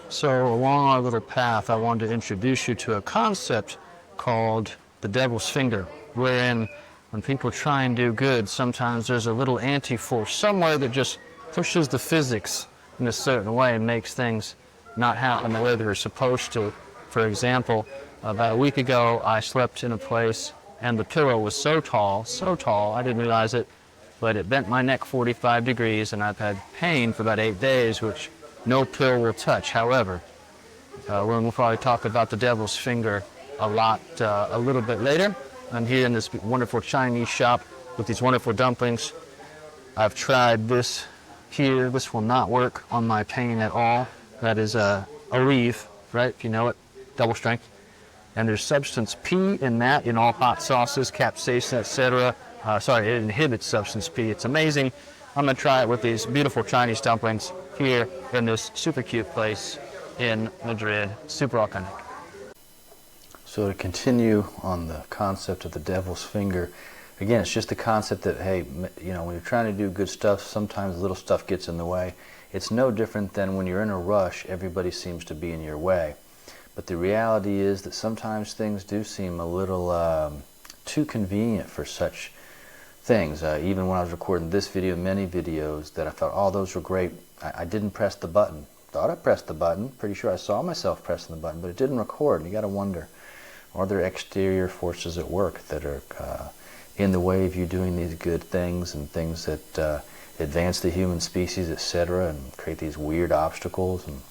So along our little path, I wanted to introduce you to a concept called the devil's finger, wherein when people try and do good, sometimes there's a little anti-force somewhere that just pushes the physics in a certain way and makes things not happen the way they're supposed to. For example, about a week ago, I slept in a place and the pillow was so tall, I didn't realize it, but it bent my neck 45 degrees and I've had pain for about 8 days, which no pill will touch. However, we'll probably talk about the devil's finger a little bit later. I'm here in this wonderful Chinese shop with these wonderful dumplings. I've tried this here. This will not work on my pain at all. That is a Aleve, right? If you know it, double strength. And there's substance P in that, in all hot sauces, capsaicin, etc. It inhibits substance P. It's amazing. I'm going to try it with these beautiful Chinese dumplings here in this super cute place in Madrid. Super authentic. So to continue on the concept of the devil's finger, again, it's just the concept that, hey, when you're trying to do good stuff, sometimes little stuff gets in the way. It's no different than when you're in a rush, everybody seems to be in your way. But the reality is that sometimes things do seem a little too convenient for such things. Even when I was recording this video, many videos that I thought, oh, those were great, I didn't press the button. Thought I pressed the button. Pretty sure I saw myself pressing the button, but it didn't record. And you got to wonder, are there exterior forces at work that are in the way of you doing these good things and things that advance the human species, etc., and create these weird obstacles? And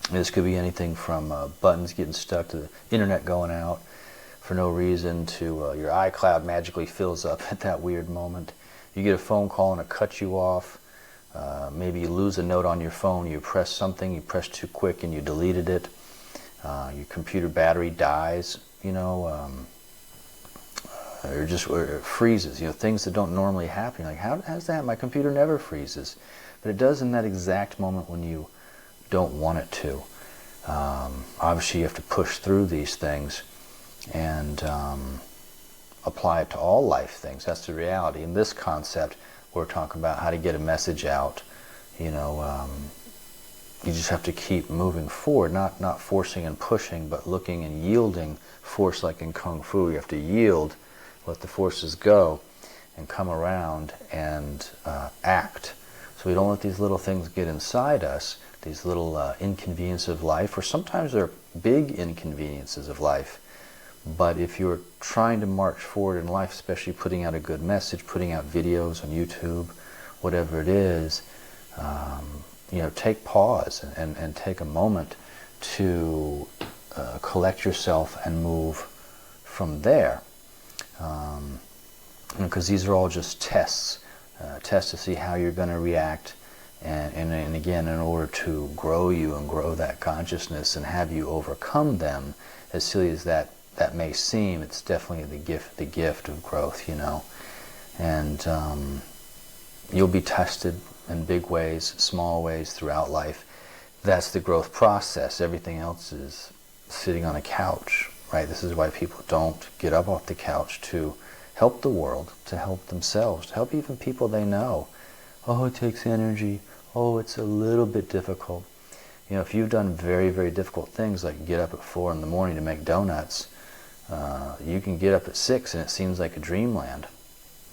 this could be anything from buttons getting stuck to the internet going out for no reason to your iCloud magically fills up at that weird moment. You get a phone call and it cuts you off. Maybe you lose a note on your phone. You press something, you press too quick and you deleted it. Your computer battery dies, or it freezes. Things that don't normally happen. Like, how does that? My computer never freezes. But it does in that exact moment when you don't want it to. Obviously, you have to push through these things and apply it to all life things. That's the reality. In this concept, we're talking about how to get a message out. You just have to keep moving forward, not forcing and pushing, but looking and yielding force, like in Kung Fu. You have to yield, let the forces go, and come around and act. So we don't let these little things get inside us, these little inconveniences of life, or sometimes they're big inconveniences of life. But if you're trying to march forward in life, especially putting out a good message, putting out videos on YouTube, whatever it is, take pause and take a moment to collect yourself and move from there. Because these are all just tests to see how you're going to react. And again, in order to grow you and grow that consciousness and have you overcome them, as silly as that may seem, it's definitely the gift of growth, And you'll be tested in big ways, small ways throughout life. That's the growth process. Everything else is sitting on a couch, right? This is why people don't get up off the couch to help the world, to help themselves, to help even people they know. Oh, it takes energy. Oh, it's a little bit difficult. If you've done very, very difficult things, like get up at 4 in the morning to make donuts, you can get up at 6 and it seems like a dreamland,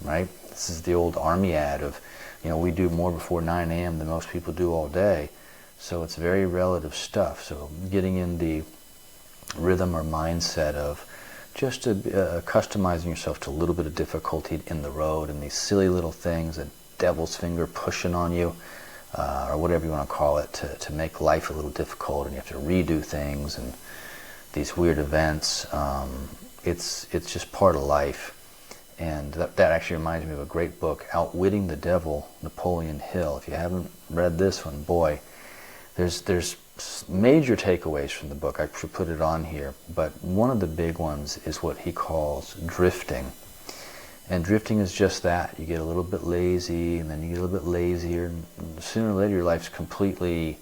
right? This is the old army ad of, we do more before 9 a.m. than most people do all day. So it's very relative stuff. So getting in the rhythm or mindset of just customizing yourself to a little bit of difficulty in the road and these silly little things, a devil's finger pushing on you, or whatever you want to call it, to make life a little difficult, and you have to redo things and these weird events. It's just part of life. And that actually reminds me of a great book, Outwitting the Devil, Napoleon Hill. If you haven't read this one, boy, there's major takeaways from the book. I should put it on here. But one of the big ones is what he calls drifting. And drifting is just that. You get a little bit lazy, and then you get a little bit lazier, and sooner or later your life's completely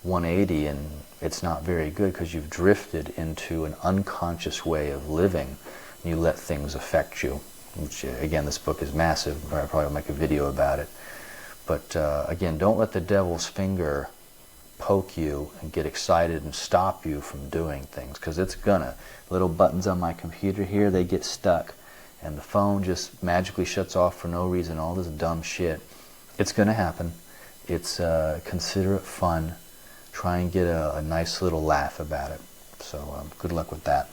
180, and it's not very good because you've drifted into an unconscious way of living. You let things affect you. Which, again, this book is massive. I probably will make a video about it. But again, don't let the devil's finger poke you and get excited and stop you from doing things, because it's gonna. Little buttons on my computer here, they get stuck, and the phone just magically shuts off for no reason, all this dumb shit. It's gonna happen. It's consider it fun. Try and get a nice little laugh about it. So good luck with that.